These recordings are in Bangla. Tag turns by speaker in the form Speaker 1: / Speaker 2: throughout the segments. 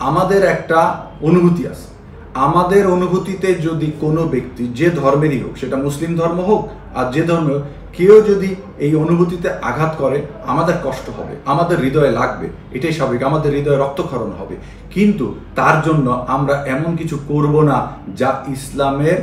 Speaker 1: আমাদের একটা অনুভূতি আছে। আমাদের অনুভূতিতে যদি কোনো ব্যক্তি যে ধর্মেরই হোক, সেটা মুসলিম ধর্ম হোক আর যে ধর্ম হোক, কেউ যদি এই অনুভূতিতে আঘাত করে আমাদের কষ্ট হবে, আমাদের হৃদয়ে লাগবে, এটাই স্বাভাবিক, আমাদের হৃদয়ে রক্তক্ষরণ হবে। কিন্তু তার জন্য আমরা এমন কিছু করব না যা ইসলামের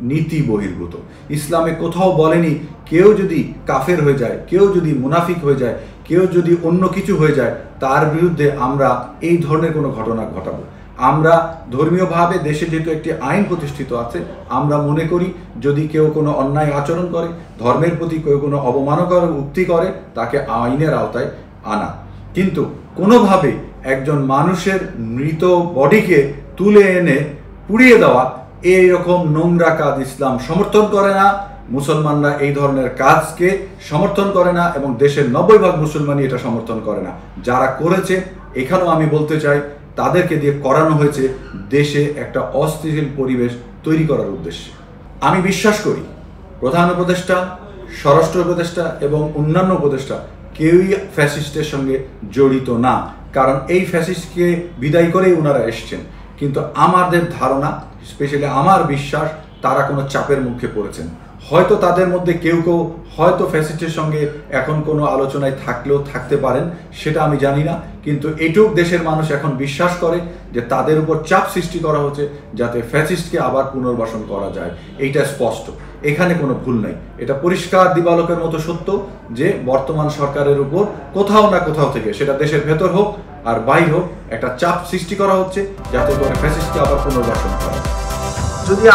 Speaker 1: নীতি বহির্ভূত। ইসলামে কোথাও বলেনি কেউ যদি কাফের হয়ে যায়, কেউ যদি মুনাফিক হয়ে যায়, কেউ যদি অন্য কিছু হয়ে যায়, তার বিরুদ্ধে আমরা এই ধরনের কোনো ঘটনা ঘটাবো। আমরা ধর্মীয়ভাবে দেশে যেহেতু একটি আইন প্রতিষ্ঠিত আছে, আমরা মনে করি যদি কেউ কোনো অন্যায় আচরণ করে, ধর্মের প্রতি কেউ কোনো অবমানকর উক্তি করে, তাকে আইনের আওতায় আনা। কিন্তু কোনোভাবে একজন মানুষের মৃত বডিকে তুলে এনে পুড়িয়ে দেওয়া, এইরকম নোংরা কাজ ইসলাম সমর্থন করে না। মুসলমানরা এই ধরনের কাজকে সমর্থন করে না এবং দেশের 90% মুসলমানই এটা সমর্থন করে না। যারা করেছে, এখানেও আমি বলতে চাই, তাদেরকে দিয়ে করানো হয়েছে দেশে একটা অস্থিতিশীল পরিবেশ তৈরি করার উদ্দেশ্যে। আমি বিশ্বাস করি প্রধান উপদেষ্টা, স্বরাষ্ট্র উপদেষ্টা এবং অন্যান্য উপদেষ্টা কেউই ফ্যাসিস্টের সঙ্গে জড়িত না, কারণ এই ফ্যাসিস্টকে বিদায় করেই ওনারা এসছেন। কিন্তু আমাদের ধারণা, স্পেশালি আমার বিশ্বাস, তারা কোনো চাপের মুখে পড়েছেন। হয়তো তাদের মধ্যে কেউ কেউ হয়তো ফ্যাসিস্টের সঙ্গে এখন কোনো আলোচনায় থাকলেও থাকতে পারেন, সেটা আমি জানি না। কিন্তু এটুক দেশের মানুষ এখন বিশ্বাস করে যে তাদের উপর চাপ সৃষ্টি করা হচ্ছে যাতে ফ্যাসিস্টকে আবার পুনর্বাসন করা যায়। এইটা স্পষ্ট, এখানে কোনো ভুল নাই। এটা পরিষ্কার দিবালোকের মতো সত্য যে বর্তমান সরকারের উপর কোথাও না কোথাও থেকে, সেটা দেশের ভেতর হোক আর বাইর হোক, একটা চাপ সৃষ্টি করা হচ্ছে যাতে করে ফ্যাসিস্টকে আবার পুনর্বাসন করা।
Speaker 2: যদি